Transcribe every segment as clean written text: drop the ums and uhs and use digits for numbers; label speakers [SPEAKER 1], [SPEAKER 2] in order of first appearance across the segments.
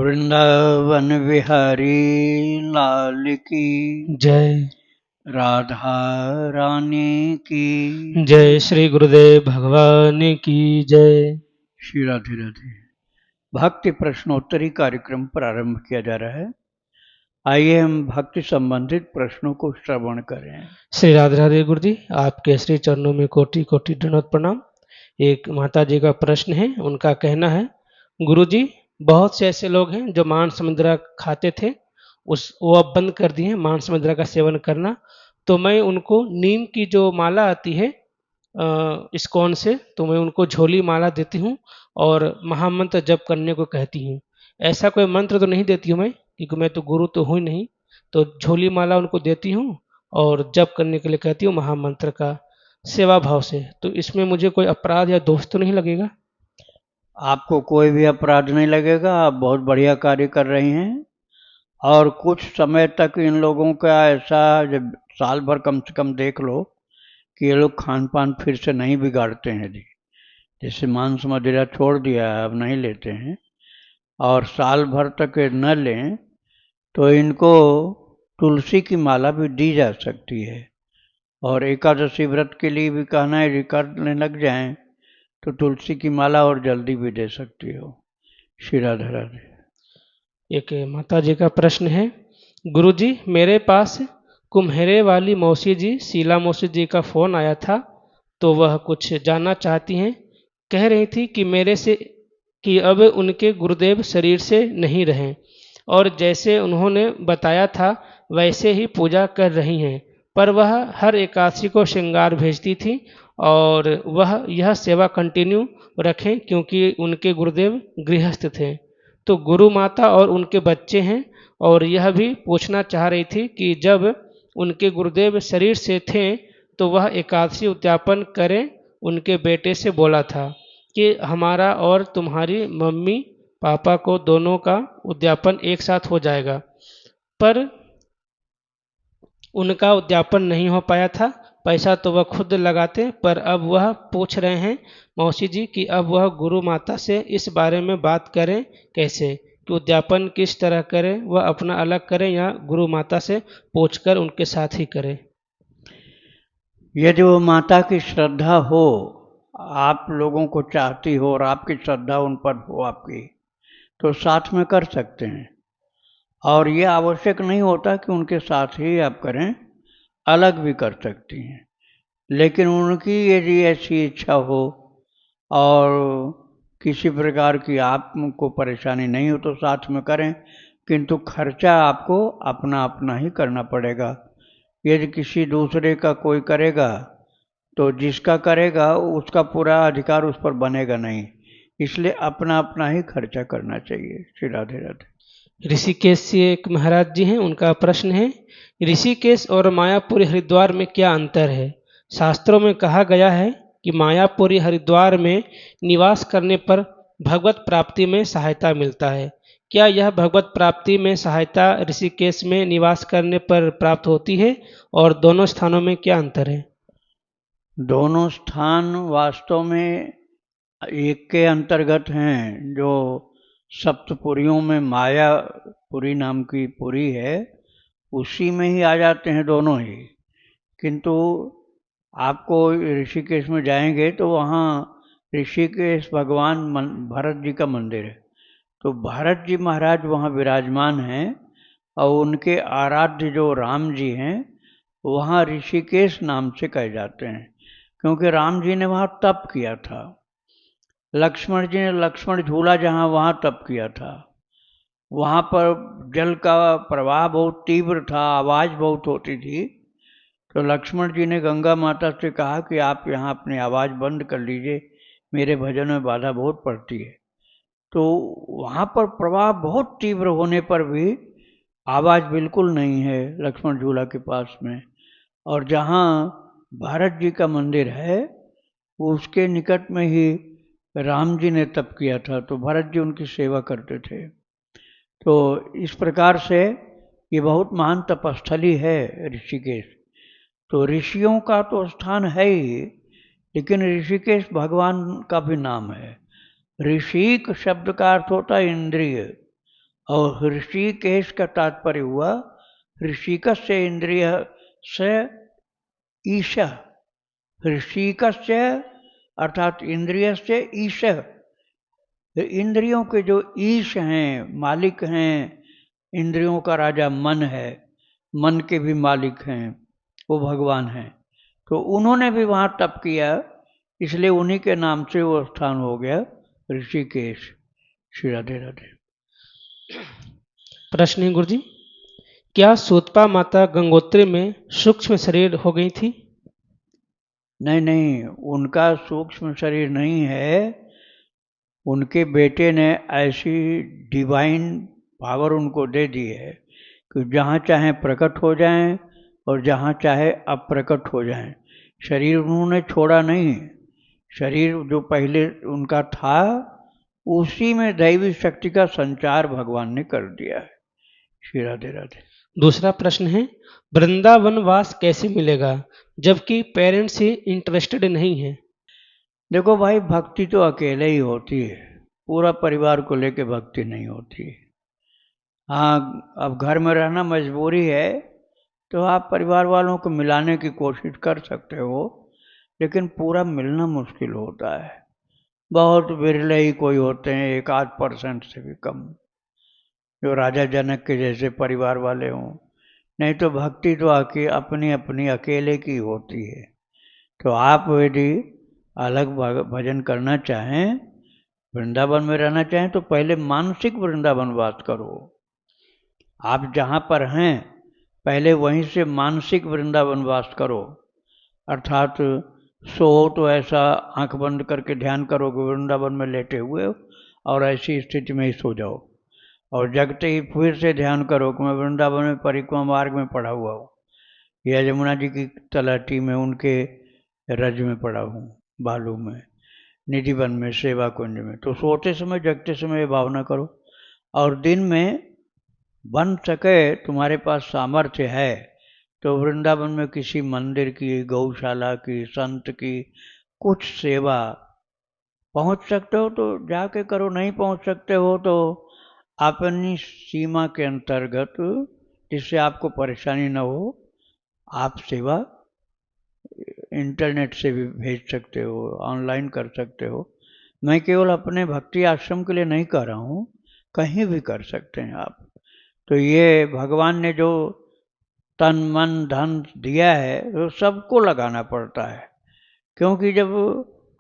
[SPEAKER 1] वृंदावन विहारी लाल की
[SPEAKER 2] जय।
[SPEAKER 1] राधा रानी की
[SPEAKER 2] जय श्री गुरुदेव भगवान की जय।
[SPEAKER 1] श्री राधे राधे। भक्ति प्रश्नोत्तरी कार्यक्रम प्रारंभ किया जा रहा है। आइए हम भक्ति संबंधित प्रश्नों को श्रवण करें।
[SPEAKER 2] श्री राधे राधे गुरु जी, आपके श्री चरणों में कोटि कोटि दंडवत प्रणाम। एक माता जी का प्रश्न है, उनका कहना है, गुरु जी बहुत से ऐसे लोग हैं जो मांस मदिरा खाते थे, वो अब बंद कर दिए हैं मांस मदिरा का सेवन करना। तो मैं उनको नीम की जो माला आती है इस्कॉन से, तो मैं उनको झोली माला देती हूँ और महामंत्र जप करने को कहती हूँ। ऐसा कोई मंत्र तो नहीं देती हूँ मैं, क्योंकि मैं तो गुरु तो हूँ ही नहीं। तो झोली माला उनको देती हूँ और जप करने के लिए कहती हूँ महामंत्र का, सेवा भाव से। तो इसमें मुझे कोई अपराध या दोष तो नहीं लगेगा?
[SPEAKER 1] आपको कोई भी अपराध नहीं लगेगा। आप बहुत बढ़िया कार्य कर रही हैं। और कुछ समय तक इन लोगों का ऐसा, जब साल भर कम से कम देख लो कि ये लोग खान पान फिर से नहीं बिगाड़ते हैं जी। जैसे मांस मदिरा छोड़ दिया है, अब नहीं लेते हैं, और साल भर तक न लें, तो इनको तुलसी की माला भी दी जा सकती है। और एकादशी व्रत के लिए भी कहना है, यदि करने लग जाएं तो तुलसी की माला और जल्दी भी दे सकती हो। श्री राधे राधे।
[SPEAKER 2] एक माता जी का प्रश्न है, गुरु जी मेरे पास कुम्हेरे वाली मौसी जी, शीला मौसी जी का फ़ोन आया था। तो वह कुछ जानना चाहती हैं। कह रही थी कि मेरे से कि अब उनके गुरुदेव शरीर से नहीं रहें और जैसे उन्होंने बताया था वैसे ही पूजा कर रही हैं, पर वह हर एकादशी को श्रृंगार भेजती थी और वह यह सेवा कंटिन्यू रखें क्योंकि उनके गुरुदेव गृहस्थ थे। तो गुरु माता और उनके बच्चे हैं, और यह भी पूछना चाह रही थी कि जब उनके गुरुदेव शरीर से थे तो वह एकादशी उद्यापन करें। उनके बेटे से बोला था कि हमारा और तुम्हारी मम्मी पापा को दोनों का उद्यापन एक साथ हो जाएगा, पर उनका उद्यापन नहीं हो पाया था। पैसा तो वह खुद लगाते, पर अब वह पूछ रहे हैं मौसी जी कि अब वह गुरु माता से इस बारे में बात करें कैसे, कि उद्यापन किस तरह करें, वह अपना अलग करें या गुरु माता से पूछकर उनके साथ ही करें।
[SPEAKER 1] यदि वो माता की श्रद्धा हो, आप लोगों को चाहती हो और आपकी श्रद्धा उन पर हो आपकी, तो साथ में कर सकते हैं। और ये आवश्यक नहीं होता कि उनके साथ ही आप करें, अलग भी कर सकती हैं। लेकिन उनकी यदि ऐसी इच्छा हो और किसी प्रकार की आपको परेशानी नहीं हो तो साथ में करें, किंतु खर्चा आपको अपना अपना ही करना पड़ेगा। यदि किसी दूसरे का कोई करेगा तो जिसका करेगा उसका पूरा अधिकार उस पर बनेगा नहीं, इसलिए अपना अपना ही खर्चा करना चाहिए। श्री राधे राधे।
[SPEAKER 2] ऋषिकेश से एक महाराज जी हैं, उनका प्रश्न है, ऋषिकेश और मायापुरी हरिद्वार में क्या अंतर है? शास्त्रों में कहा गया है कि मायापुरी हरिद्वार में निवास करने पर भगवत प्राप्ति में सहायता मिलता है। क्या यह भगवत प्राप्ति में सहायता ऋषिकेश में निवास करने पर प्राप्त होती है, और दोनों स्थानों में क्या अंतर है?
[SPEAKER 1] दोनों स्थान वास्तव में एक के अंतर्गत हैं। जो सप्तपुरियों में मायापुरी नाम की पुरी है, उसी में ही आ जाते हैं दोनों ही। किंतु आपको ऋषिकेश में जाएंगे तो वहाँ ऋषिकेश भगवान भरत जी का मंदिर है, तो भरत जी महाराज वहाँ विराजमान हैं। और उनके आराध्य जो राम जी हैं, वहाँ ऋषिकेश नाम से कहे जाते हैं, क्योंकि राम जी ने वहाँ तप किया था। लक्ष्मण जी ने लक्ष्मण झूला जहाँ, वहाँ तप किया था। वहाँ पर जल का प्रवाह बहुत तीव्र था, आवाज़ बहुत होती थी। तो लक्ष्मण जी ने गंगा माता से कहा कि आप यहाँ अपनी आवाज़ बंद कर लीजिए, मेरे भजन में बाधा बहुत पड़ती है। तो वहाँ पर प्रवाह बहुत तीव्र होने पर भी आवाज़ बिल्कुल नहीं है लक्ष्मण झूला के पास में। और जहाँ भरत जी का मंदिर है, उसके निकट में ही राम जी ने तप किया था, तो भरत जी उनकी सेवा करते थे। तो इस प्रकार से ये बहुत महान तपस्थली है ऋषिकेश। तो ऋषियों का तो स्थान है ही, लेकिन ऋषिकेश भगवान का भी नाम है। ऋषिक शब्द का अर्थ होता है इंद्रिय, और ऋषिकेश का तात्पर्य हुआ ऋषिकस्य इंद्रिय से ईश, ऋषिकस्य अर्थात इंद्रिय से ईश, इंद्रियों के जो ईश हैं, मालिक हैं, इंद्रियों का राजा मन है, मन के भी मालिक हैं, वो भगवान हैं। तो उन्होंने भी वहाँ तप किया, इसलिए उन्हीं के नाम से वो स्थान हो गया ऋषिकेश। श्री राधे राधे।
[SPEAKER 2] प्रश्न है गुरुजी, क्या सूतपा माता गंगोत्री में सूक्ष्म शरीर हो गई थी?
[SPEAKER 1] नहीं नहीं, उनका सूक्ष्म शरीर नहीं है, उनके बेटे ने ऐसी डिवाइन पावर उनको दे दी है कि जहाँ चाहे प्रकट हो जाएं और जहाँ चाहे अप्रकट हो जाएं। शरीर उन्होंने छोड़ा नहीं, शरीर जो पहले उनका था उसी में दैवी शक्ति का संचार भगवान ने कर दिया है। श्री राधे राधे।
[SPEAKER 2] दूसरा प्रश्न है, वृंदावन वास कैसे मिलेगा जबकि पेरेंट्स ही इंटरेस्टेड नहीं है?
[SPEAKER 1] देखो भाई, भक्ति तो अकेले ही होती है, पूरा परिवार को लेके भक्ति नहीं होती। हाँ, अब घर में रहना मजबूरी है तो आप परिवार वालों को मिलाने की कोशिश कर सकते हो, लेकिन पूरा मिलना मुश्किल होता है। बहुत विरले ही कोई होते हैं, 1-8% से भी कम, जो राजा जनक के जैसे परिवार वाले हों। नहीं तो भक्ति तो अपनी अपनी अकेले की होती है। तो आप यदि अलग भजन करना चाहें, वृंदावन में रहना चाहें, तो पहले मानसिक वृंदावन वास करो। आप जहाँ पर हैं पहले वहीं से मानसिक वृंदावन वास करो, अर्थात सो तो ऐसा आंख बंद करके ध्यान करो कि वृंदावन में लेटे हुए हो और ऐसी स्थिति में ही सो जाओ, और जगते ही फिर से ध्यान करो कि मैं वृंदावन में परिक्रमा मार्ग में पड़ा हुआ हूँ या यमुना जी की तलहटी में उनके रज में पड़ा हूँ, बालू में, निधिवन में, सेवा कुंज में। तो सोते समय जगते समय ये भावना करो, और दिन में बन सके तुम्हारे पास सामर्थ्य है तो वृंदावन में किसी मंदिर की, गौशाला की, संत की कुछ सेवा पहुंच सकते हो तो जाके करो, नहीं पहुंच सकते हो तो अपनी सीमा के अंतर्गत, जिससे आपको परेशानी न हो, आप सेवा इंटरनेट से भी भेज सकते हो, ऑनलाइन कर सकते हो। मैं केवल अपने भक्ति आश्रम के लिए नहीं कर रहा हूँ, कहीं भी कर सकते हैं आप। तो ये भगवान ने जो तन मन धन दिया है वो सबको लगाना पड़ता है, क्योंकि जब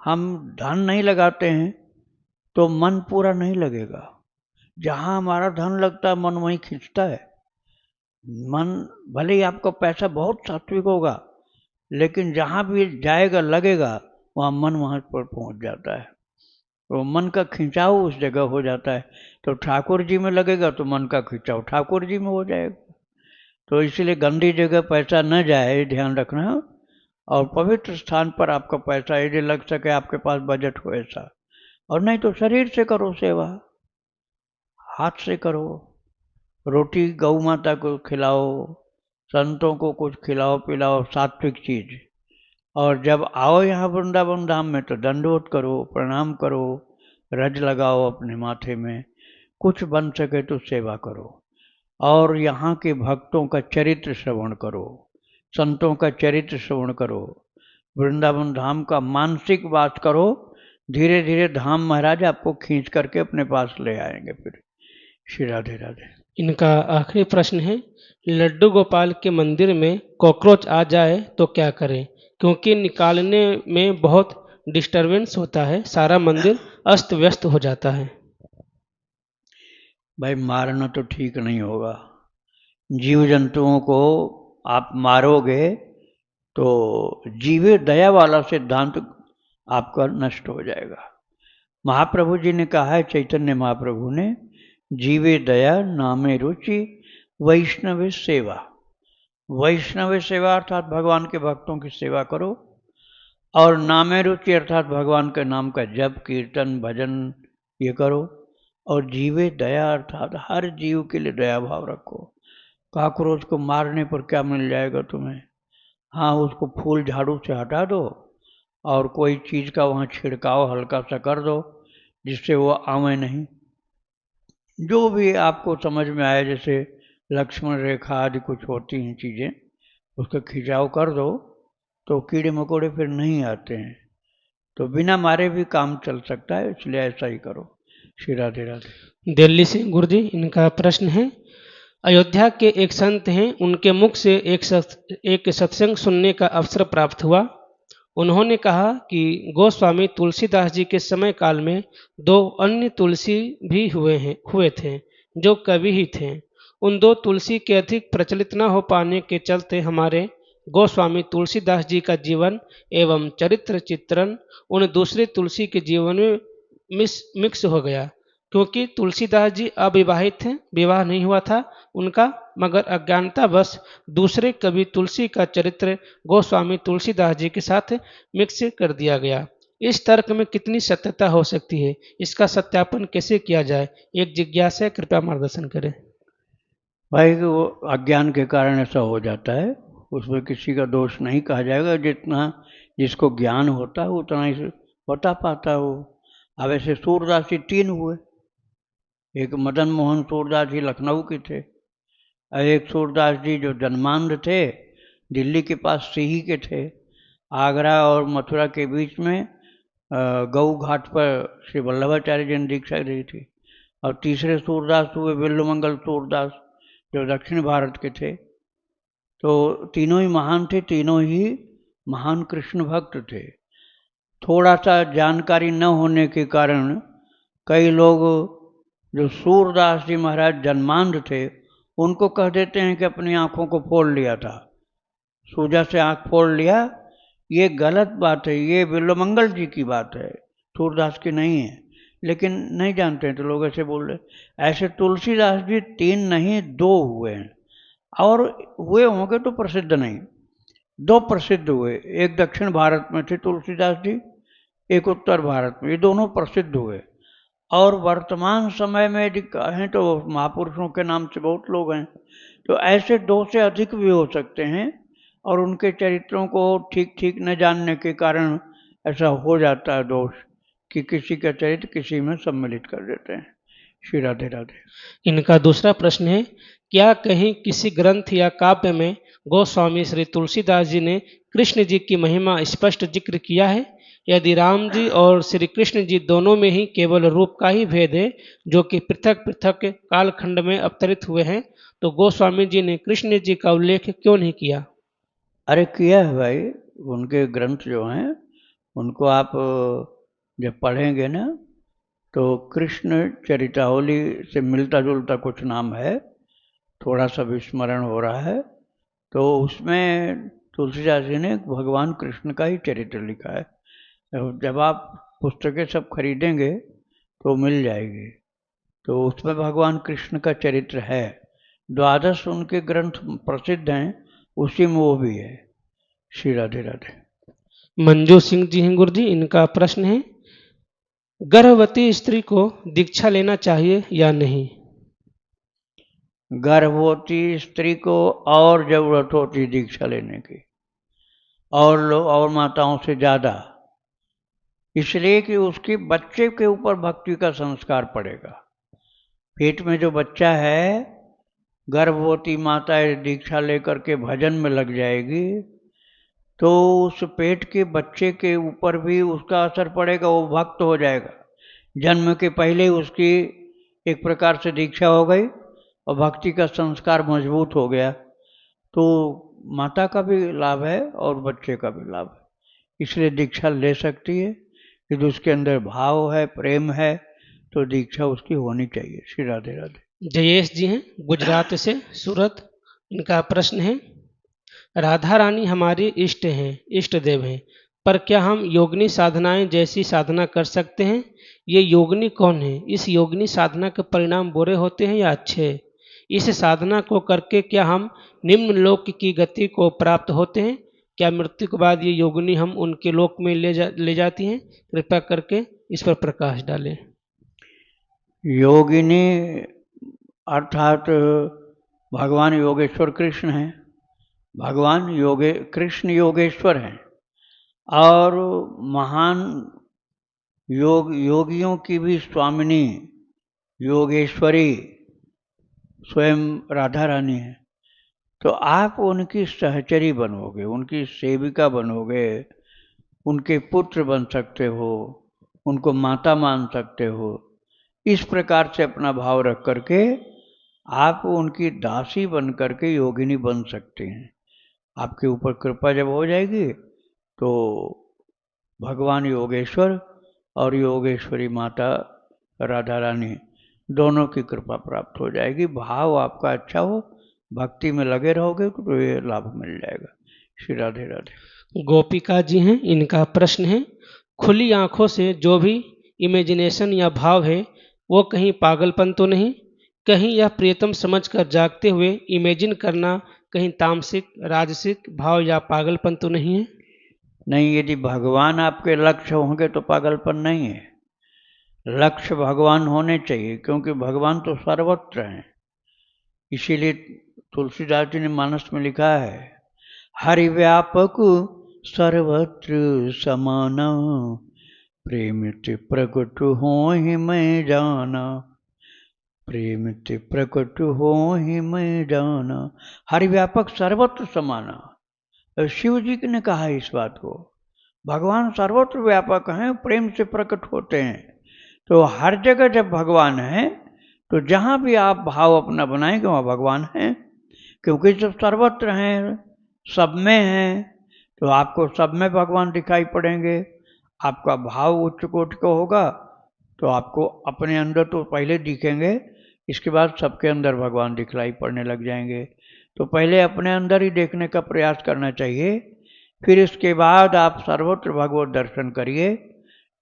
[SPEAKER 1] हम धन नहीं लगाते हैं तो मन पूरा नहीं लगेगा। जहाँ हमारा धन लगता है मन वहीं खींचता है। मन भले ही आपका पैसा बहुत सात्विक होगा, लेकिन जहाँ भी जाएगा लगेगा वहाँ मन वहाँ पर पहुँच जाता है, तो मन का खिंचाव उस जगह हो जाता है। तो ठाकुर जी में लगेगा तो मन का खिंचाव ठाकुर जी में हो जाएगा। तो इसलिए गंदी जगह पैसा न जाए, ध्यान रखना, और पवित्र स्थान पर आपका पैसा यदि लग सके, आपके पास बजट हो ऐसा, और नहीं तो शरीर से करो सेवा, हाथ से करो, रोटी गौ माता को खिलाओ, संतों को कुछ खिलाओ पिलाओ, सात्विक चीज। और जब आओ यहाँ वृंदावन धाम में तो दंडवत करो, प्रणाम करो, रज लगाओ अपने माथे में, कुछ बन सके तो सेवा करो, और यहाँ के भक्तों का चरित्र श्रवण करो, संतों का चरित्र श्रवण करो, वृंदावन धाम का मानसिक वास करो। धीरे धीरे धाम महाराज आपको खींच करके अपने पास ले आएंगे फिर। श्री राधे राधे।
[SPEAKER 2] इनका आखिरी प्रश्न है, लड्डू गोपाल के मंदिर में कॉकरोच आ जाए तो क्या करें, क्योंकि निकालने में बहुत डिस्टरबेंस होता है, सारा मंदिर अस्त व्यस्त हो जाता है।
[SPEAKER 1] भाई, मारना तो ठीक नहीं होगा। जीव जंतुओं को आप मारोगे तो जीवे दया वाला सिद्धांत आपका नष्ट हो जाएगा। महाप्रभु जी ने कहा है, चैतन्य महाप्रभु ने, जीवे दया नामे रुचि वैष्णव सेवा। वैष्णव सेवा अर्थात भगवान के भक्तों की सेवा करो, और नामे रुचि अर्थात भगवान के नाम का जप कीर्तन भजन ये करो, और जीवे दया अर्थात हर जीव के लिए दया भाव रखो। काकरोच को मारने पर क्या मिल जाएगा तुम्हें? हाँ, उसको फूल झाड़ू से हटा दो और कोई चीज़ का वहाँ छिड़काव हल्का सा कर दो जिससे वो आवे नहीं, जो भी आपको समझ में आए, जैसे लक्ष्मण रेखा आदि कुछ होती हैं चीज़ें, उसका खिंचाव कर दो तो कीड़े मकोड़े फिर नहीं आते हैं। तो बिना मारे भी काम चल सकता है, इसलिए ऐसा ही करो। श्री राधे राधे।
[SPEAKER 2] दिल्ली से गुरुजी, इनका प्रश्न है, अयोध्या के एक संत हैं, उनके मुख से एक सत्संग सुनने का अवसर प्राप्त हुआ। उन्होंने कहा कि गोस्वामी तुलसीदास जी के समय काल में दो अन्य तुलसी भी हुए थे जो कवि ही थे। उन दो तुलसी के अधिक प्रचलित न हो पाने के चलते हमारे गोस्वामी तुलसीदास जी का जीवन एवं चरित्र चित्रण उन दूसरे तुलसी के जीवन में मिक्स हो गया, क्योंकि तुलसीदास जी अविवाहित थे, विवाह नहीं हुआ था उनका, मगर अज्ञानतावश दूसरे कवि तुलसी का चरित्र गोस्वामी तुलसीदास जी के साथ मिक्स कर दिया गया। इस तर्क में कितनी सत्यता हो सकती है? इसका सत्यापन कैसे किया जाए? एक जिज्ञासा, कृपया मार्गदर्शन करें।
[SPEAKER 1] भाई वो अज्ञान के कारण ऐसा हो जाता है, उसमें किसी का दोष नहीं कहा जाएगा। जितना जिसको ज्ञान होता है उतना ही बता पाता है वो। अब ऐसे सूरदास जी 3 हुए। एक मदन मोहन सूरदास जी लखनऊ के थे, और एक सूरदास जी जो जन्मांध थे, दिल्ली के पास सिही के थे। आगरा और मथुरा के बीच में गऊ घाट पर श्री वल्लभाचार्य जी ने दीक्षा दी थी। और तीसरे सूरदास हुए बिल्वमंगल सूरदास, जो दक्षिण भारत के थे। तो तीनों ही महान थे, तीनों ही महान कृष्ण भक्त थे। थोड़ा सा जानकारी न होने के कारण कई लोग, जो सूरदास जी महाराज जन्मांध थे, उनको कह देते हैं कि अपनी आंखों को फोड़ लिया था, सूजा से आंख फोड़ लिया। ये गलत बात है, ये बिल्वमंगल जी की बात है, सूरदास की नहीं है। लेकिन नहीं जानते हैं तो लोग ऐसे बोल रहे। ऐसे तुलसीदास जी 3 नहीं 2 हुए हैं, और हुए होंगे तो प्रसिद्ध नहीं। 2 प्रसिद्ध हुए, एक दक्षिण भारत में थे तुलसीदास जी, एक उत्तर भारत में, ये दोनों प्रसिद्ध हुए। और वर्तमान समय में यदि कहें तो महापुरुषों के नाम से बहुत लोग हैं। तो ऐसे 2 से अधिक भी हो सकते हैं, और उनके चरित्रों को ठीक ठीक न जानने के कारण ऐसा हो जाता है दोष कि किसी का चरित्र किसी में सम्मिलित कर देते हैं। श्री राधे राधे।
[SPEAKER 2] इनका दूसरा प्रश्न है, क्या कहीं किसी ग्रंथ या काव्य में गोस्वामी श्री तुलसीदास जी ने कृष्ण जी की महिमा स्पष्ट जिक्र किया है? यदि राम जी और श्री कृष्ण जी दोनों में ही केवल रूप का ही भेद है, जो कि पृथक पृथक कालखंड में अवतरित हुए हैं, तो गोस्वामी जी ने कृष्ण जी का उल्लेख क्यों नहीं किया?
[SPEAKER 1] अरे किया है भाई, उनके ग्रंथ जो हैं उनको आप जब पढ़ेंगे ना, तो कृष्ण चरितावली से मिलता जुलता कुछ नाम है, थोड़ा सा विस्मरण हो रहा है। तो उसमें तुलसीदास जी ने भगवान कृष्ण का ही चरित्र लिखा है। जब आप पुस्तकें सब खरीदेंगे तो मिल जाएगी, तो उसमें भगवान कृष्ण का चरित्र है। 12 उनके ग्रंथ प्रसिद्ध हैं, उसी में वो भी है। श्री राधे राधे।
[SPEAKER 2] मंजू सिंह जी हैं गुरु जी, इनका प्रश्न है, गर्भवती स्त्री को दीक्षा लेना चाहिए या नहीं?
[SPEAKER 1] गर्भवती स्त्री को और जरूरत होती दीक्षा लेने की, और लोग और माताओं से ज़्यादा, इसलिए कि उसके बच्चे के ऊपर भक्ति का संस्कार पड़ेगा। पेट में जो बच्चा है, गर्भवती माता दीक्षा लेकर के भजन में लग जाएगी तो उस पेट के बच्चे के ऊपर भी उसका असर पड़ेगा, वो भक्त हो जाएगा। जन्म के पहले ही उसकी एक प्रकार से दीक्षा हो गई और भक्ति का संस्कार मजबूत हो गया, तो माता का भी लाभ है और बच्चे का भी लाभ है। इसलिए दीक्षा ले सकती है, यदि उसके अंदर भाव है, प्रेम है, तो दीक्षा उसकी होनी चाहिए। श्री राधे राधे।
[SPEAKER 2] जयेश जी हैं गुजरात से, सूरत, इनका प्रश्न है, राधा रानी हमारी इष्ट हैं, इष्ट देव हैं, पर क्या हम योगनी साधनाएं जैसी साधना कर सकते हैं? ये योगनी कौन है? इस योगनी साधना के परिणाम बुरे होते हैं या अच्छे? इस साधना को करके क्या हम निम्न लोक की गति को प्राप्त होते हैं? क्या मृत्यु के बाद ये योगनी हम उनके लोक में ले जाती हैं? कृपया करके इस पर प्रकाश डालें।
[SPEAKER 1] योगिनी अर्थात भगवान योगेश्वर कृष्ण हैं। भगवान कृष्ण योगेश्वर हैं, और महान योगियों की भी स्वामिनी योगेश्वरी स्वयं राधा रानी है, तो आप उनकी सहचरी बनोगे, उनकी सेविका बनोगे, उनके पुत्र बन सकते हो, उनको माता मान सकते हो। इस प्रकार से अपना भाव रख करके आप उनकी दासी बन करके योगिनी बन सकते हैं। आपके ऊपर कृपा जब हो जाएगी तो भगवान योगेश्वर और योगेश्वरी माता राधा रानी दोनों की कृपा प्राप्त हो जाएगी। भाव आपका अच्छा हो, भक्ति में लगे रहोगे तो ये लाभ मिल जाएगा। श्री राधे राधे।
[SPEAKER 2] गोपिका जी हैं, इनका प्रश्न है, खुली आंखों से जो भी इमेजिनेशन या भाव है वो कहीं पागलपन तो नहीं? कहीं यह प्रियतम समझकर जागते हुए इमेजिन करना कहीं तामसिक राजसिक भाव या पागलपन तो नहीं है?
[SPEAKER 1] नहीं, यदि भगवान आपके लक्ष्य होंगे तो पागलपन नहीं है। लक्ष्य भगवान होने चाहिए, क्योंकि भगवान तो सर्वत्र हैं। इसीलिए तुलसीदास जी ने मानस में लिखा है, हरि व्यापक सर्वत्र समाना, प्रेमित प्रकट हो ही मैं जाना, प्रेमित प्रकट हो ही मैं जाना। हरि व्यापक सर्वत्र समाना। शिव जी ने कहा इस बात को, भगवान सर्वत्र व्यापक हैं, प्रेम से प्रकट होते हैं। तो हर जगह जब भगवान है तो जहाँ भी आप भाव अपना बनाएंगे वहाँ भगवान हैं, क्योंकि जब सर्वत्र हैं, सब में हैं, तो आपको सब में भगवान दिखाई पड़ेंगे। आपका भाव उच्च कोटि का होगा तो आपको अपने अंदर तो पहले दिखेंगे, इसके बाद सबके अंदर भगवान दिखलाई पड़ने लग जाएंगे। तो पहले अपने अंदर ही देखने का प्रयास करना चाहिए, फिर इसके बाद आप सर्वत्र भगवत दर्शन करिए।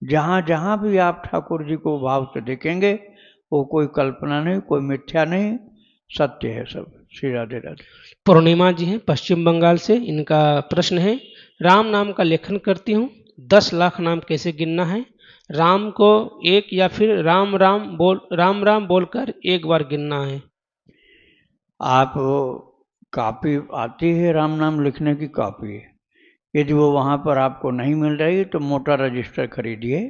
[SPEAKER 1] जहाँ जहाँ भी आप ठाकुर जी को भाव से देखेंगे वो कोई कल्पना नहीं, कोई मिथ्या नहीं, सत्य है सब। श्री राधे राधे।
[SPEAKER 2] पूर्णिमा जी हैं, पश्चिम बंगाल से, इनका प्रश्न है, राम नाम का लेखन करती हूँ, 10 लाख नाम कैसे गिनना है? राम को एक या फिर राम राम बोलकर एक बार गिनना है?
[SPEAKER 1] आप कॉपी आती है राम नाम लिखने की कॉपी, यदि वो वहाँ पर आपको नहीं मिल रही तो मोटा रजिस्टर खरीदिए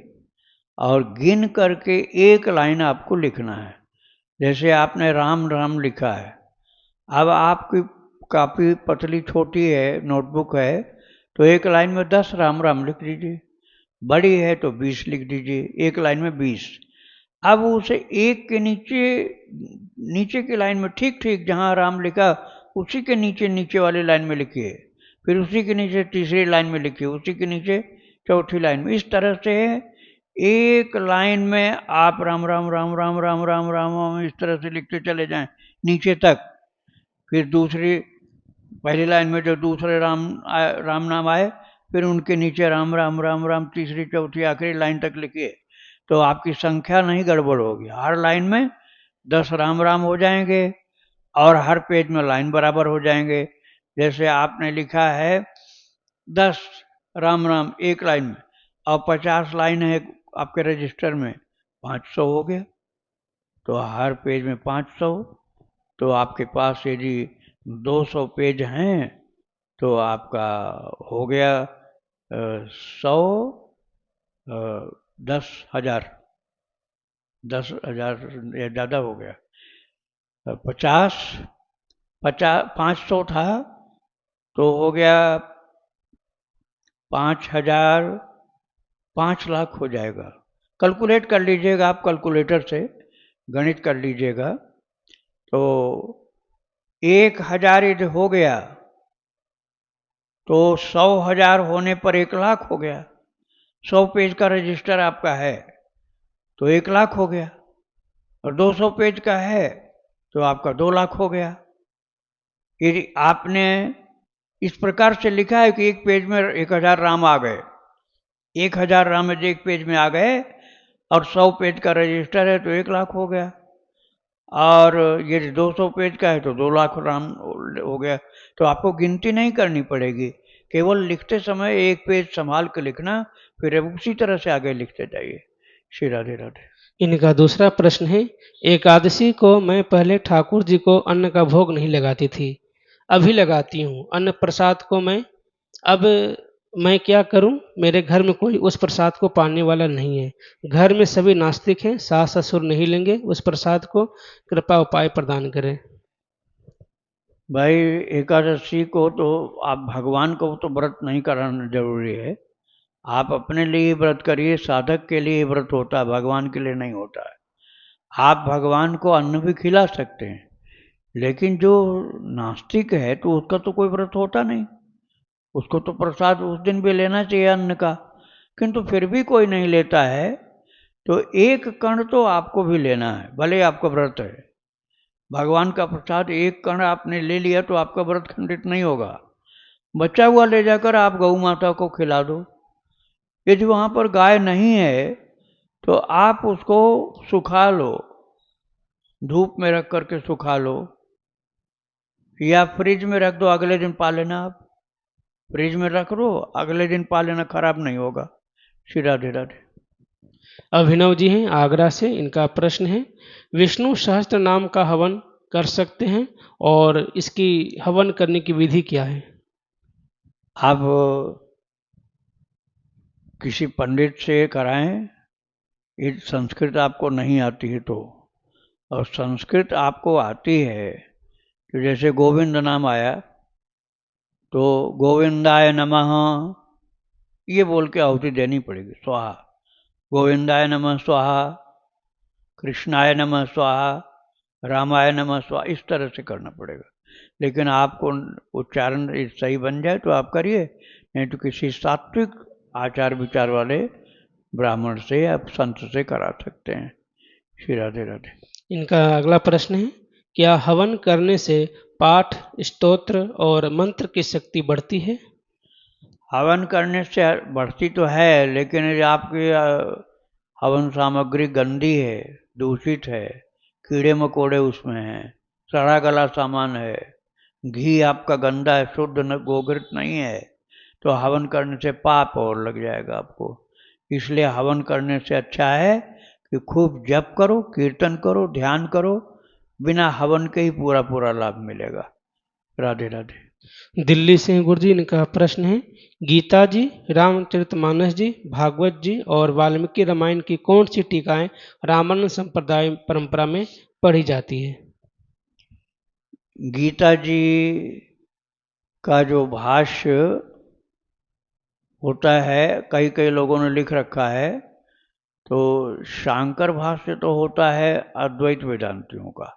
[SPEAKER 1] और गिन करके एक लाइन आपको लिखना है। जैसे आपने राम राम लिखा है, अब आपकी कॉपी पतली छोटी है, नोटबुक है, तो एक लाइन में 10 राम राम लिख दीजिए। बड़ी है तो 20 लिख दीजिए, एक लाइन में 20। अब उसे एक के नीचे नीचे की लाइन में ठीक ठीक जहाँ राम लिखा उसी के नीचे नीचे वाली लाइन में लिखिए, फिर उसी के नीचे तीसरी लाइन में लिखिए, उसी के नीचे चौथी लाइन में। इस तरह से एक लाइन में आप राम राम राम राम राम राम राम राम इस तरह से लिखते चले जाएं नीचे तक। फिर दूसरी पहली लाइन में जो दूसरे राम नाम आए फिर उनके नीचे राम राम राम राम तीसरी चौथी आखिरी लाइन तक लिखिए, तो आपकी संख्या नहीं गड़बड़ होगी। हर लाइन में 10 राम राम हो जाएंगे और हर पेज में लाइन बराबर हो जाएंगे। जैसे आपने लिखा है 10 राम राम एक लाइन में और 50 लाइन है आपके रजिस्टर में, 500 हो गया। तो हर पेज में 500, तो आपके पास यदि 200 पेज हैं तो आपका हो गया 100 10,000 या ज़्यादा हो गया 50 500 था तो हो गया 5,000 5 लाख हो जाएगा। कैलकुलेट कर लीजिएगा, आप कैलकुलेटर से गणित कर लीजिएगा। तो 1,000 यदि हो गया तो 100,000 होने पर 1 लाख हो गया। 100 पेज का रजिस्टर आपका है तो 1 लाख हो गया, और 200 पेज का है तो आपका 2 लाख हो गया। यदि आपने इस प्रकार से लिखा है कि एक पेज में 1,000 राम आ गए, 1,000 राम यदि एक पेज में आ गए और 100 पेज का रजिस्टर है तो 1 लाख हो गया, और यदि 200 पेज का है तो 2 लाख राम हो गया। तो आपको गिनती नहीं करनी पड़ेगी, केवल लिखते समय एक पेज संभाल के लिखना, फिर उसी तरह से आगे लिखते जाइए। श्री राधे राधे।
[SPEAKER 2] इनका दूसरा प्रश्न है, एकादशी को मैं पहले ठाकुर जी को अन्न का भोग नहीं लगाती थी, अभी लगाती हूँ। अन्न प्रसाद को मैं अब मैं क्या करूं, मेरे घर में कोई उस प्रसाद को पाने वाला नहीं है। घर में सभी नास्तिक हैं, सास ससुर नहीं लेंगे उस प्रसाद को, कृपया उपाय प्रदान करें।
[SPEAKER 1] भाई, एकादशी को तो आप भगवान को तो व्रत नहीं कराना जरूरी है। आप अपने लिए ही व्रत करिए, साधक के लिए ही व्रत होता है, भगवान के लिए नहीं होता है। आप भगवान को अन्न भी खिला सकते हैं, लेकिन जो नास्तिक है तो उसका तो कोई व्रत होता नहीं। उसको तो प्रसाद उस दिन भी लेना चाहिए अन्न का, किंतु फिर भी कोई नहीं लेता है, तो एक कण तो आपको भी लेना है, भले आपका व्रत है। भगवान का प्रसाद एक कण आपने ले लिया तो आपका व्रत खंडित नहीं होगा। बचा हुआ ले जाकर आप गौ माता को खिला दो। यदि वहाँ पर गाय नहीं है तो आप उसको सुखा लो, धूप में रख करके सुखा लो, या फ्रिज में रख दो, अगले दिन पा लेना। आप फ्रिज में रख दो, अगले दिन पा लेना, खराब नहीं होगा। श्री राधे राधे।
[SPEAKER 2] अभिनव जी हैं आगरा से, इनका प्रश्न है, विष्णु सहस्त्र नाम का हवन कर सकते हैं और इसकी हवन करने की विधि क्या है?
[SPEAKER 1] आप किसी पंडित से कराएं, ये संस्कृत आपको नहीं आती है तो। और संस्कृत आपको आती है तो जैसे गोविंद नाम आया तो गोविंदाय नमः ये बोल के आहुति देनी पड़ेगी, स्वाहा। गोविंदाय नमः स्वाहा, कृष्णाय नमः स्वाहा, रामाय नमः स्वाहा, इस तरह से करना पड़ेगा। लेकिन आपको उच्चारण सही बन जाए तो आप करिए, नहीं तो किसी सात्विक आचार विचार वाले ब्राह्मण से या संत से करा सकते हैं। श्री राधे राधे।
[SPEAKER 2] इनका अगला प्रश्न है, क्या हवन करने से पाठ, स्तोत्र और मंत्र की शक्ति बढ़ती है?
[SPEAKER 1] हवन करने से बढ़ती तो है, लेकिन यदि आपकी हवन सामग्री गंदी है, दूषित है, कीड़े मकोड़े उसमें हैं, सड़ा गला सामान है, घी आपका गंदा है, शुद्ध गोघृत नहीं है, तो हवन करने से पाप और लग जाएगा आपको। इसलिए हवन करने से अच्छा है कि खूब जप करो, कीर्तन करो, ध्यान करो, बिना हवन के ही पूरा पूरा लाभ मिलेगा। राधे राधे।
[SPEAKER 2] दिल्ली से हैं गुरु जी, इनका प्रश्न है, गीता जी, रामचरितमानस जी, भागवत जी और वाल्मीकि रामायण की कौन सी टीकाएं रामायण संप्रदाय परंपरा में पढ़ी जाती है?
[SPEAKER 1] गीता जी का जो भाष्य होता है, कई कई लोगों ने लिख रखा है, तो शांकर भाष्य तो होता है अद्वैत वेदांतियों का।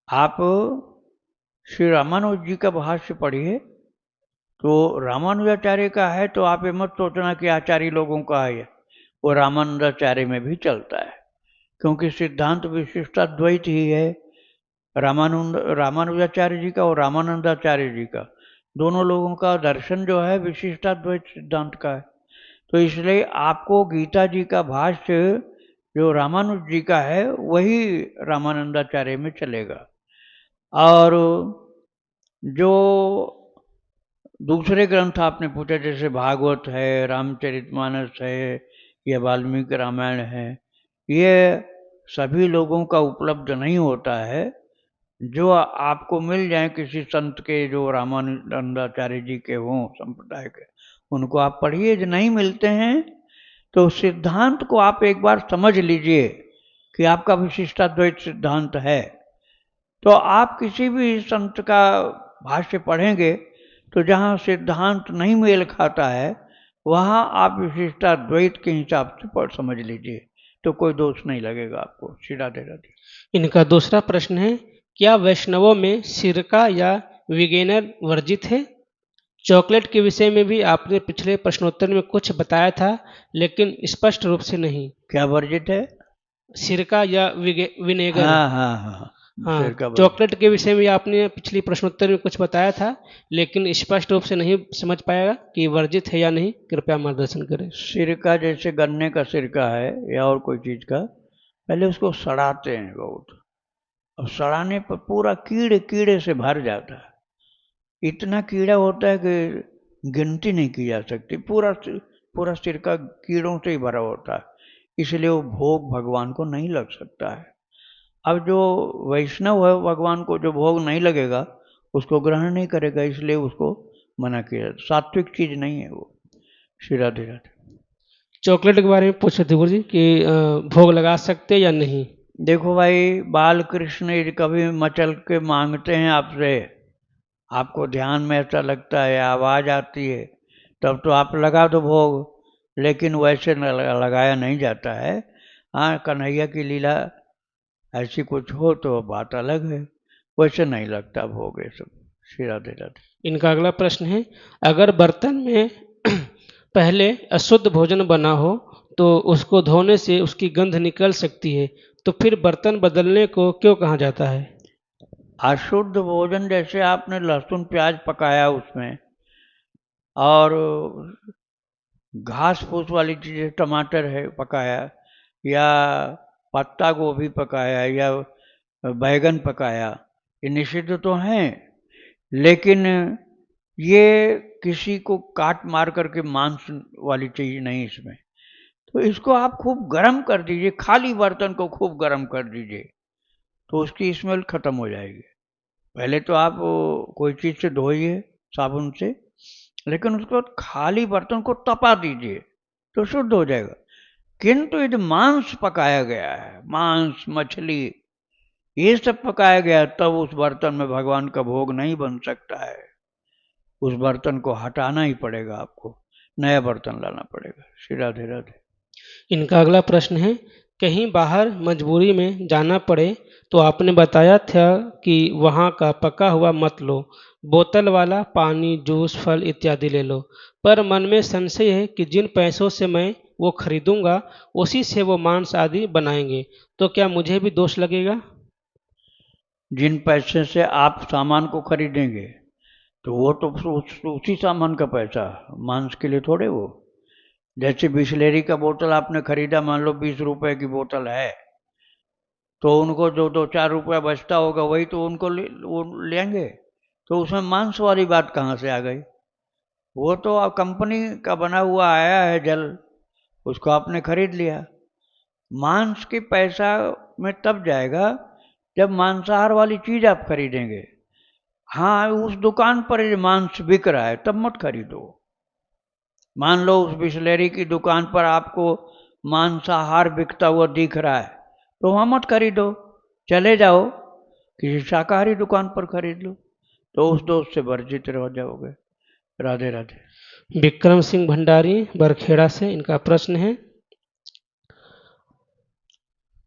[SPEAKER 1] आप श्री रामानुज जी का भाष्य पढ़िए, तो रामानुजाचार्य का है, तो आप ये मत सोचना कि आचार्य लोगों का है, वो रामानुजाचार्य में भी चलता है, क्योंकि सिद्धांत विशिष्टाद्वैत ही है। रामानुजाचार्य जी का और रामानंदाचार्य जी का, दोनों लोगों का दर्शन जो है विशिष्टाद्वैत सिद्धांत का है। तो इसलिए आपको गीता जी का भाष्य जो रामानुज जी का है वही रामानंदाचार्य में चलेगा। और जो दूसरे ग्रंथ आपने पूछे, जैसे भागवत है, रामचरितमानस है, या वाल्मीकि रामायण है, ये सभी लोगों का उपलब्ध नहीं होता है। जो आपको मिल जाए किसी संत के, जो रामानंदाचार्य जी के हों संप्रदाय के, उनको आप पढ़िए। जो नहीं मिलते हैं तो सिद्धांत को आप एक बार समझ लीजिए कि आपका विशिष्टाद्वैत सिद्धांत है, तो आप किसी भी संत का भाष्य पढ़ेंगे तो जहाँ सिद्धांत नहीं मेल खाता है वहाँ आप विशिष्टाद्वैत के हिसाब से पढ़ समझ लीजिए, तो कोई दोष नहीं लगेगा आपको। श्री राधे राधे।
[SPEAKER 2] इनका दूसरा प्रश्न है, क्या वैष्णवों में सिरका या विगेनर वर्जित है? चॉकलेट के विषय में भी आपने पिछले प्रश्नोत्तर में कुछ बताया था, लेकिन स्पष्ट रूप से नहीं।
[SPEAKER 1] क्या वर्जित है?
[SPEAKER 2] सिरका या विनेगर?
[SPEAKER 1] हाँ हाँ हाँ,
[SPEAKER 2] हाँ,
[SPEAKER 1] सिरका वर्जित।
[SPEAKER 2] चॉकलेट के विषय में आपने पिछली प्रश्नोत्तर में कुछ बताया था, लेकिन स्पष्ट रूप से नहीं समझ पाएगा कि वर्जित है या नहीं, कृपया मार्गदर्शन करें।
[SPEAKER 1] सिरका जैसे गन्ने का सिरका है या और कोई चीज़ का, पहले उसको सड़ाते हैं बहुत, और सड़ाने पर पूरा कीड़े कीड़े से भर जाता है। इतना कीड़ा होता है कि गिनती नहीं की जा सकती, पूरा पूरा सिरका कीड़ों से ही भरा होता है, इसलिए वो भोग भगवान को नहीं लग सकता है। अब जो वैष्णव है, भगवान को जो भोग नहीं लगेगा उसको ग्रहण नहीं करेगा, इसलिए उसको मना किया। सात्विक चीज नहीं है वो। श्री राधे राधे।
[SPEAKER 2] चॉकलेट के बारे में पूछ रहे थे गुरु जी कि भोग लगा सकते या नहीं।
[SPEAKER 1] देखो भाई, बाल कृष्ण यदि कभी मचल के मांगते हैं आपसे, आपको ध्यान में ऐसा लगता है, आवाज़ आती है, तब तो आप लगा दो भोग, लेकिन वैसे लगाया नहीं जाता है। हाँ, कन्हैया की लीला ऐसी कुछ हो तो बात अलग है, वैसे नहीं लगता भोग ये सब। श्री राधे राधे।
[SPEAKER 2] इनका अगला प्रश्न है, अगर बर्तन में पहले अशुद्ध भोजन बना हो तो उसको धोने से उसकी गंध निकल सकती है, तो फिर बर्तन बदलने को क्यों कहा जाता है।
[SPEAKER 1] अशुद्ध भोजन जैसे आपने लहसुन प्याज पकाया उसमें, और घास फूस वाली चीज़ें, टमाटर है पकाया, या पत्ता गोभी पकाया, या बैगन पकाया, ये निषिद्ध तो हैं, लेकिन ये किसी को काट मार करके मांस वाली चीज़ नहीं इसमें। तो इसको आप खूब गर्म कर दीजिए, खाली बर्तन को खूब गर्म कर दीजिए, तो उसकी स्मेल खत्म हो जाएगी। पहले तो आप कोई चीज़ से धोइए साबुन से, लेकिन उसके बाद खाली बर्तन को तपा दीजिए तो शुद्ध हो जाएगा। किंतु यदि मांस पकाया गया है, मांस मछली ये सब पकाया गया है, तब उस बर्तन में भगवान का भोग नहीं बन सकता है। उस बर्तन को हटाना ही पड़ेगा, आपको नया बर्तन लाना पड़ेगा। श्री राधे राधे।
[SPEAKER 2] इनका अगला प्रश्न है, कहीं बाहर मजबूरी में जाना पड़े तो आपने बताया था कि वहाँ का पका हुआ मत लो, बोतल वाला पानी जूस फल इत्यादि ले लो, पर मन में संशय है कि जिन पैसों से मैं वो खरीदूंगा उसी से वो मांस आदि बनाएंगे, तो क्या मुझे भी दोष लगेगा।
[SPEAKER 1] जिन पैसे से आप सामान को खरीदेंगे तो वो तो उसी सामान का पैसा, मांस के लिए थोड़े वो। जैसे बिस्लेरी का बोतल आपने खरीदा, मान लो 20 रुपए की बोतल है, तो उनको जो 2-4 रुपया बचता होगा वही तो उनको वो लेंगे, तो उसमें मांस वाली बात कहाँ से आ गई। वो तो कंपनी का बना हुआ आया है जल, उसको आपने खरीद लिया। मांस की पैसा में तब जाएगा जब मांसाहार वाली चीज़ आप खरीदेंगे। हाँ, उस दुकान पर ये मांस बिक रहा है तब मत खरीदो। मान लो उस बिस्लेरी की दुकान पर आपको मांसाहार बिकता हुआ दिख रहा है, तो वहाँ मत खरीदो, चले जाओ किसी शाकाहारी दुकान पर खरीद लो, तो उस दोष से वर्जित रह जाओगे। राधे राधे।
[SPEAKER 2] विक्रम सिंह भंडारी बरखेड़ा से इनका प्रश्न है,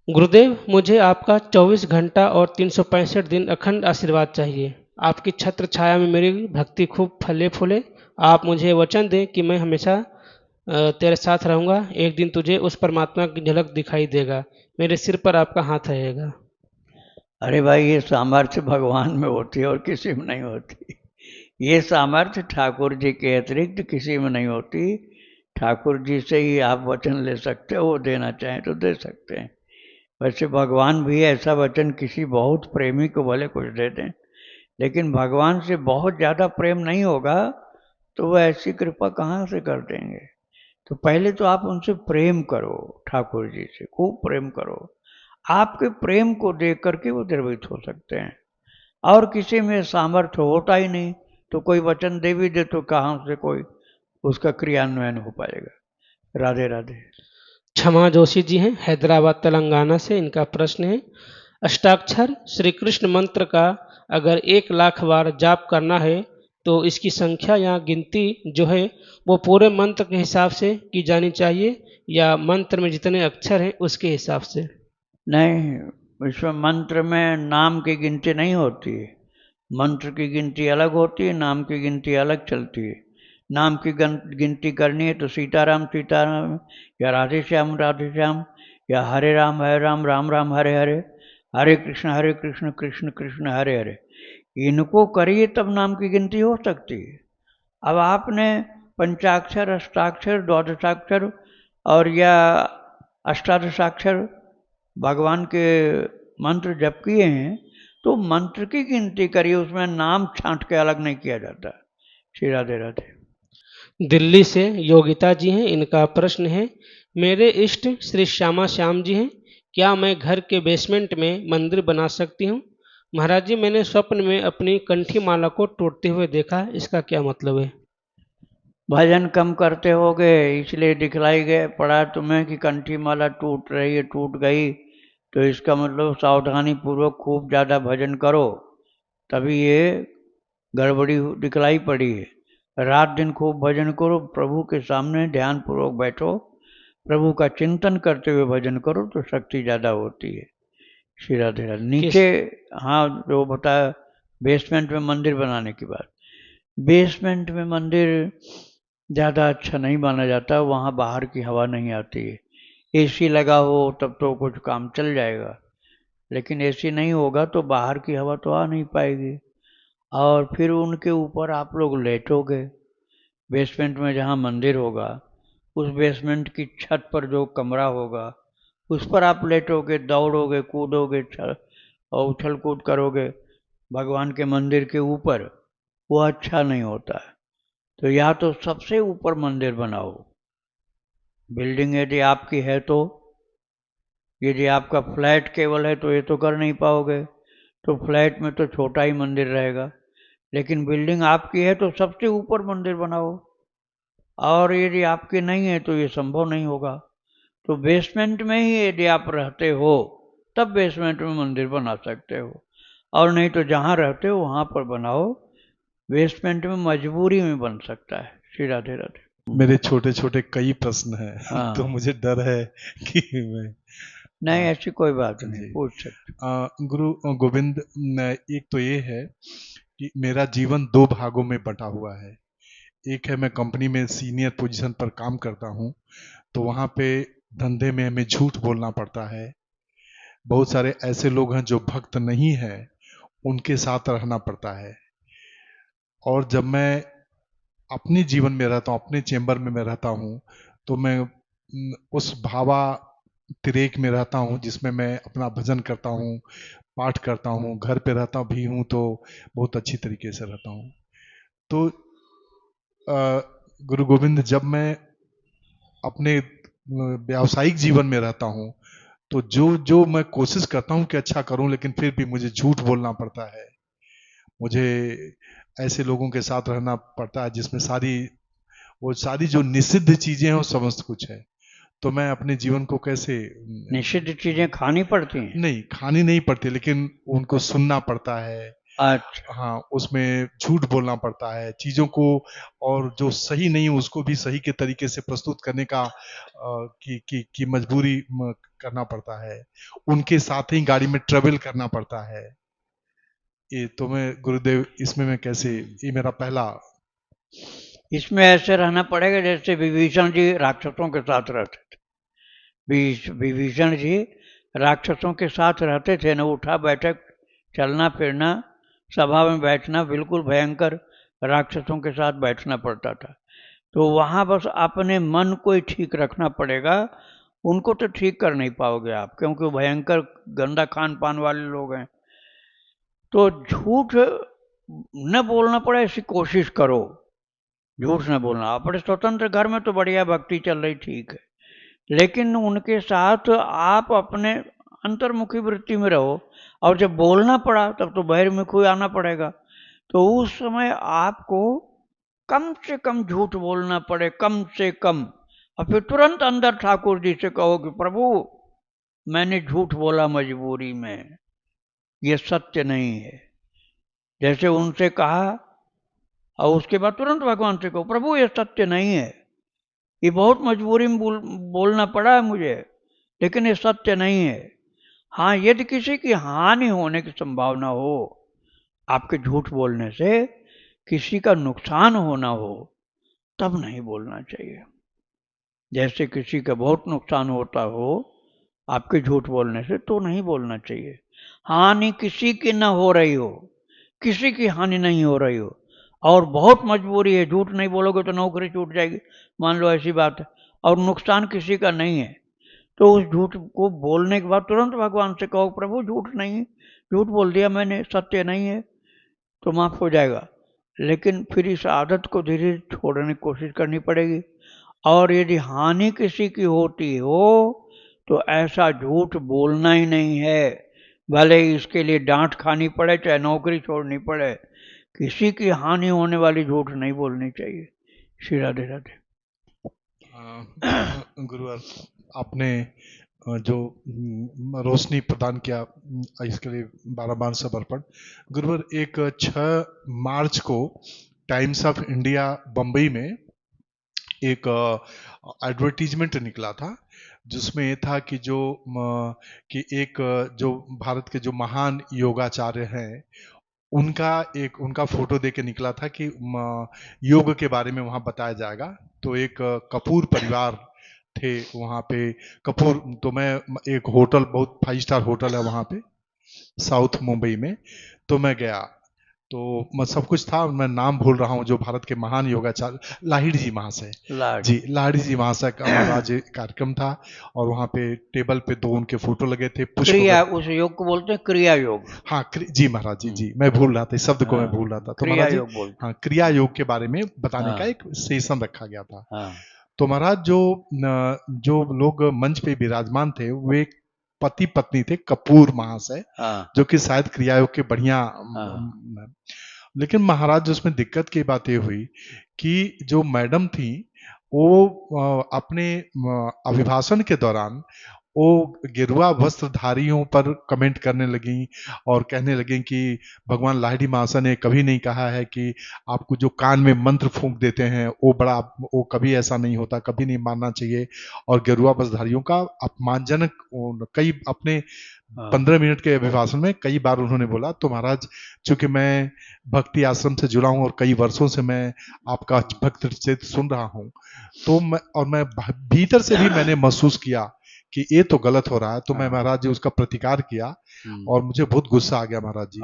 [SPEAKER 2] गुरुदेव मुझे आपका 24 घंटा और 365 दिन अखंड आशीर्वाद चाहिए। आपकी छत्र छाया में मेरी भक्ति खूब फले फूले। आप मुझे वचन दें कि मैं हमेशा तेरे साथ रहूंगा। एक दिन तुझे उस परमात्मा की झलक दिखाई देगा, मेरे सिर पर आपका हाथ रहेगा।
[SPEAKER 1] अरे भाई, ये सामर्थ्य भगवान में होती है और किसी में नहीं होती। ये सामर्थ्य ठाकुर जी के अतिरिक्त किसी में नहीं होती। ठाकुर जी से ही आप वचन ले सकते हो, वो देना चाहें तो दे सकते हैं। वैसे भगवान भी ऐसा वचन किसी बहुत प्रेमी को भले कुछ दे दें, लेकिन भगवान से बहुत ज़्यादा प्रेम नहीं होगा तो वह ऐसी कृपा कहाँ से कर देंगे। तो पहले तो आप उनसे प्रेम करो, ठाकुर जी से खूब प्रेम करो। आपके प्रेम को देख करके वो द्रवित हो सकते हैं, और किसी में सामर्थ्य होता ही नहीं, तो कोई वचन दे भी दे तो कहाँ से कोई उसका क्रियान्वयन हो पाएगा। राधे राधे।
[SPEAKER 2] क्षमा जोशी जी हैं हैदराबाद तेलंगाना से, इनका प्रश्न है, अष्टाक्षर श्री कृष्ण मंत्र का अगर 1,00,000 बार जाप करना है तो इसकी संख्या या गिनती जो है वो पूरे मंत्र के हिसाब से की जानी चाहिए या मंत्र में जितने अक्षर हैं उसके हिसाब से।
[SPEAKER 1] नहीं, इसमें मंत्र में नाम की गिनती नहीं होती है। मंत्र की गिनती अलग होती है, नाम की गिनती अलग चलती है। नाम की गिनती करनी है तो सीताराम सीताराम, या राधे श्याम राधे श्याम, या हरे राम राम राम हरे हरे, हरे कृष्ण कृष्ण कृष्ण हरे हरे, इनको करिए तब नाम की गिनती हो सकती है। अब आपने पंचाक्षर, अष्टाक्षर, द्वादशाक्षर और या अष्टादशाक्षर भगवान के मंत्र जप किए हैं, तो मंत्र की गिनती करिए, उसमें नाम छांट के अलग नहीं किया जाता। श्री राधे राधे।
[SPEAKER 2] दिल्ली से योगिता जी हैं, इनका प्रश्न है, मेरे इष्ट श्री श्यामा श्याम जी हैं, क्या मैं घर के बेसमेंट में मंदिर बना सकती हूँ। महाराज जी, मैंने स्वप्न में अपनी कंठी माला को टूटते हुए देखा, इसका क्या मतलब है।
[SPEAKER 1] भजन कम करते होगे इसलिए दिखलाई गए पड़ा तुम्हें कि कंठी माला टूट रही है, टूट गई, तो इसका मतलब सावधानी पूर्वक खूब ज़्यादा भजन करो, तभी ये गड़बड़ी दिखलाई पड़ी है। रात दिन खूब भजन करो, प्रभु के सामने ध्यान पूर्वक बैठो, प्रभु का चिंतन करते हुए भजन करो तो शक्ति ज़्यादा होती है। श्री राधे राधे। नीचे, हाँ, जो बताया बेसमेंट में मंदिर बनाने की बात, बेसमेंट में मंदिर ज़्यादा अच्छा नहीं माना जाता, वहाँ बाहर की हवा नहीं आती है। एसी लगा हो तब तो कुछ काम चल जाएगा, लेकिन एसी नहीं होगा तो बाहर की हवा तो आ नहीं पाएगी, और फिर उनके ऊपर आप लोग लेटोगे। बेसमेंट में जहाँ मंदिर होगा उस बेसमेंट की छत पर जो कमरा होगा उस पर आप लेटोगे, दौड़ोगे, कूदोगे, और उछल कूद करोगे भगवान के मंदिर के ऊपर, वो अच्छा नहीं होता है। तो या तो सबसे ऊपर मंदिर बनाओ, बिल्डिंग यदि आपकी है तो, यदि आपका फ्लैट केवल है तो ये तो कर नहीं पाओगे, तो फ्लैट में तो छोटा ही मंदिर रहेगा, लेकिन बिल्डिंग आपकी है तो सबसे ऊपर मंदिर बनाओ, और यदि आपकी नहीं है तो ये संभव नहीं होगा। तो बेसमेंट में ही यदि आप रहते हो तब बेसमेंट में मंदिर बना सकते हो, और नहीं तो जहाँ रहते हो वहाँ पर बनाओ। बेसमेंट में मजबूरी में बन सकता है। श्री राधे राधे।
[SPEAKER 3] मेरे छोटे छोटे कई प्रश्न हैं
[SPEAKER 1] हाँ,
[SPEAKER 3] तो मुझे डर है कि मैं
[SPEAKER 1] नहीं ऐसी कोई बात नहीं,
[SPEAKER 3] जी
[SPEAKER 1] पूछ सकते।
[SPEAKER 3] गुरु गोविंद, एक तो ये है कि मेरा जीवन दो भागों में बटा हुआ है। एक है मैं कंपनी में सीनियर पोजीशन पर काम करता हूँ, तो वहाँ पे धंधे में हमें झूठ बोलना पड़ता है। बहुत सारे ऐसे लोग हैं जो भक्त नहीं है, उनके साथ रहना पड़ता है। और जब मैं अपने जीवन में रहता हूँ, अपने चेंबर में मैं रहता हूँ, तो मैं उस भावातिरेक में रहता हूँ जिसमें मैं अपना भजन करता हूँ, पाठ करता हूँ, घर पे रहता भी हूँ तो बहुत अच्छी तरीके से रहता हूँ। तो गुरु गोविंद, जब मैं अपने व्यावसायिक जीवन में रहता हूँ तो जो जो मैं कोशिश करता हूँ कि अच्छा करूँ, लेकिन फिर भी मुझे झूठ बोलना पड़ता है। मुझे ऐसे लोगों के साथ रहना पड़ता है जिसमें वो सारी जो निषिद्ध चीजें हैं वो समस्त कुछ है। तो मैं अपने जीवन को कैसे
[SPEAKER 1] निषिद्ध चीजें खानी पड़ती हैं?
[SPEAKER 3] नहीं, खानी नहीं पड़ती, लेकिन उनको सुनना पड़ता है।
[SPEAKER 1] अच्छा,
[SPEAKER 3] हाँ, उसमें झूठ बोलना पड़ता है चीजों को, और जो सही नहीं है उसको भी सही के तरीके से प्रस्तुत करने का की मजबूरी करना पड़ता है। उनके साथ ही गाड़ी में ट्रेवल करना पड़ता है। ये तो मैं गुरुदेव, इसमें मैं कैसे, ये मेरा पहला।
[SPEAKER 1] इसमें ऐसे रहना पड़ेगा जैसे विभीषण जी राक्षसों के साथ रहते थे। विभीषण जी राक्षसों के साथ रहते थे ना, उठा बैठक, चलना फिरना, सभा में बैठना, बिल्कुल भयंकर राक्षसों के साथ बैठना पड़ता था। तो वहाँ बस अपने मन को ही ठीक रखना पड़ेगा, उनको तो ठीक कर नहीं पाओगे आप, क्योंकि वो भयंकर गंदा खान पान वाले लोग हैं। तो झूठ न बोलना पड़े ऐसी कोशिश करो, झूठ न बोलना। अपने स्वतंत्र घर में तो बढ़िया भक्ति चल रही, ठीक है, लेकिन उनके साथ आप अपने अंतर्मुखी वृत्ति में रहो, और जब बोलना पड़ा तब तो बहिर्मुखी आना पड़ेगा। तो उस समय आपको कम से कम झूठ बोलना पड़े, कम से कम, और फिर तुरंत अंदर ठाकुर जी से कहो कि प्रभु मैंने झूठ बोला मजबूरी में, ये सत्य नहीं है, जैसे उनसे कहा, और उसके बाद तुरंत भगवान से कहो प्रभु ये सत्य नहीं है, ये बहुत मजबूरी में बोलना पड़ा है मुझे, लेकिन ये सत्य नहीं है। हाँ, यदि किसी की हानि होने की संभावना हो, आपके झूठ बोलने से किसी का नुकसान होना हो, तब नहीं बोलना चाहिए। जैसे किसी का बहुत नुकसान होता हो आपके झूठ बोलने से, तो नहीं बोलना चाहिए। हानि किसी की न हो रही हो, किसी की हानि नहीं हो रही हो, और बहुत मजबूरी है, झूठ नहीं बोलोगे तो नौकरी छूट जाएगी, मान लो ऐसी बात है, और नुकसान किसी का नहीं है, तो उस झूठ को बोलने के बाद तुरंत भगवान से कहो प्रभु झूठ नहीं है, झूठ बोल दिया मैंने, सत्य नहीं है, तो माफ हो जाएगा। लेकिन फिर इस आदत को धीरे धीरे छोड़ने की कोशिश करनी पड़ेगी। और यदि हानि किसी की होती हो तो ऐसा झूठ बोलना ही नहीं है, भले ही इसके लिए डांट खानी पड़े, चाहे नौकरी छोड़नी पड़े, किसी की हानि होने वाली झूठ नहीं बोलनी चाहिए। श्री राधे राधे।
[SPEAKER 3] गुरुवर, आपने जो रोशनी प्रदान किया इसके लिए बार बार समर्पण। गुरुवर, एक 6 मार्च को टाइम्स ऑफ इंडिया बम्बई में एक एडवर्टीजमेंट निकला था, जिसमें ये था कि कि एक जो भारत के जो महान योगाचार्य हैं उनका फोटो दे के निकला था कि योग के बारे में वहां बताया जाएगा। तो एक कपूर परिवार थे वहां पे, कपूर, तो मैं एक होटल, बहुत 5 स्टार होटल है वहां पे साउथ मुंबई में, तो मैं गया, तो मैं सब कुछ था, मैं नाम भूल रहा हूँ, जो भारत के महान योगाचार्य लाहिड़ी जी महाशय जी, लाहिड़ी जी महाशय का महाराज कार्यक्रम था, और वहाँ पे टेबल पे 2 उनके फोटो लगे थे, पुष्प,
[SPEAKER 1] क्रिया, उस योग को बोलते हैं क्रिया योग।
[SPEAKER 3] हाँ जी महाराज जी, जी मैं भूल रहा था, इस शब्द को मैं भूल रहा था। तो महाराज जी, हाँ, क्रिया योग के बारे में बताने का एक सेशन रखा गया था। तो महाराज जो लोग मंच पे विराजमान थे वे पति पत्नी थे, कपूर महाशय, जो कि शायद क्रिया योग के बढ़िया, लेकिन महाराज उसमें दिक्कत की बात ये हुई कि जो मैडम थी वो अपने अभिभाषण के दौरान वो गेरुआ वस्त्रधारियों पर कमेंट करने लगी और कहने लगी कि भगवान लाहिड़ी महाशय ने कभी नहीं कहा है कि आपको जो कान में मंत्र फूंक देते हैं वो कभी ऐसा नहीं होता, कभी नहीं मानना चाहिए, और गेरुआ वस्त्रधारियों का अपमानजनक कई अपने 15 मिनट के अभिभाषण में कई बार उन्होंने बोला। तो महाराज, चूंकि मैं भक्ति आश्रम से जुड़ा हूं और कई वर्षों से मैं आपका भक्त चित सुन रहा हूं, तो मैं भीतर से भी मैंने महसूस किया कि ये तो गलत हो रहा है। तो मैं महाराज जी उसका प्रतिकार किया और मुझे बहुत गुस्सा आ गया महाराज जी।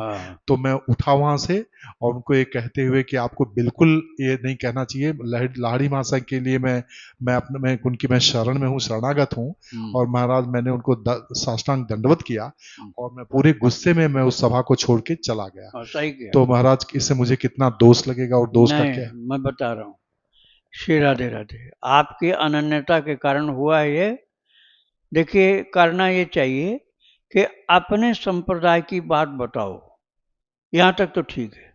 [SPEAKER 3] तो मैं उठा वहां से और उनको ये कहते हुए कि आपको बिल्कुल ये नहीं कहना चाहिए, लाहिड़ी महाशय के लिए मैं उनकी मैं शरण में हूँ, शरणागत हूँ, और महाराज मैंने उनको साष्टांग दंडवत किया और मैं पूरे गुस्से में मैं उस सभा को छोड़ के चला गया।
[SPEAKER 1] सही किया।
[SPEAKER 3] तो महाराज, इससे मुझे कितना दोष लगेगा और दोष का क्या?
[SPEAKER 1] मैं बता रहा हूँ। श्री राधे राधे। आपकी अनन्यता के कारण हुआ ये। देखिए, करना ये चाहिए कि अपने संप्रदाय की बात बताओ, यहाँ तक तो ठीक है,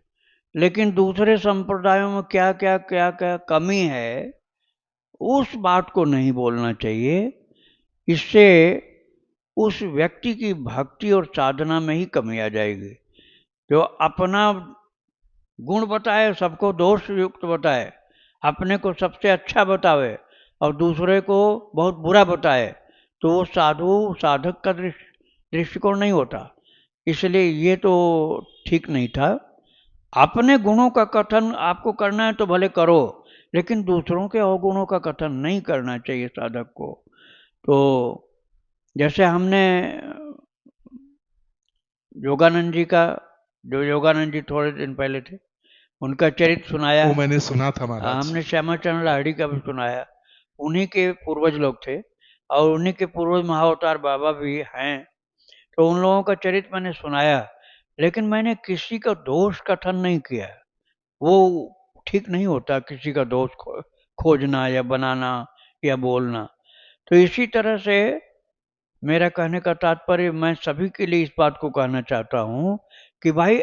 [SPEAKER 1] लेकिन दूसरे संप्रदायों में क्या क्या क्या क्या कमी है उस बात को नहीं बोलना चाहिए। इससे उस व्यक्ति की भक्ति और साधना में ही कमी आ जाएगी। जो अपना गुण बताए, सबको दोष युक्त बताए, अपने को सबसे अच्छा बतावे और दूसरे को बहुत बुरा बताए, तो वो साधक का दृष्टिकोण नहीं होता। इसलिए ये तो ठीक नहीं था। अपने गुणों का कथन आपको करना है तो भले करो, लेकिन दूसरों के अवगुणों का कथन नहीं करना चाहिए साधक को। तो जैसे हमने योगानंद जी थोड़े दिन पहले थे, उनका चरित्र सुनाया।
[SPEAKER 3] वो मैंने सुना था महाराज।
[SPEAKER 1] हमने श्यामाचरण लाहिड़ी का भी सुनाया। उन्हीं के पूर्वज लोग थे और उन्हीं के पूर्वज महाअवतार बाबा भी हैं, तो उन लोगों का चरित्र मैंने सुनाया, लेकिन मैंने किसी का दोष कथन नहीं किया। वो ठीक नहीं होता किसी का दोष खोजना या बनाना या बोलना। तो इसी तरह से मेरा कहने का तात्पर्य, मैं सभी के लिए इस बात को कहना चाहता हूँ कि भाई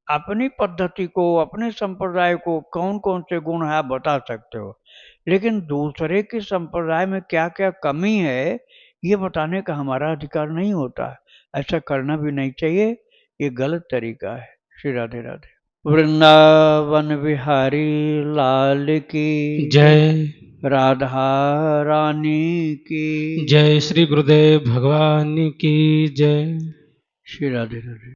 [SPEAKER 1] अपनी पद्धति को, अपने संप्रदाय को कौन कौन से गुण है आप बता सकते हो, लेकिन दूसरे के संप्रदाय में क्या क्या कमी है ये बताने का हमारा अधिकार नहीं होता। ऐसा करना भी नहीं चाहिए, ये गलत तरीका है। श्री राधे राधे। वृंदावन बिहारी लाल की
[SPEAKER 2] जय।
[SPEAKER 1] राधा रानी की
[SPEAKER 2] जय। श्री गुरुदेव भगवान की जय।
[SPEAKER 1] श्री राधे राधे।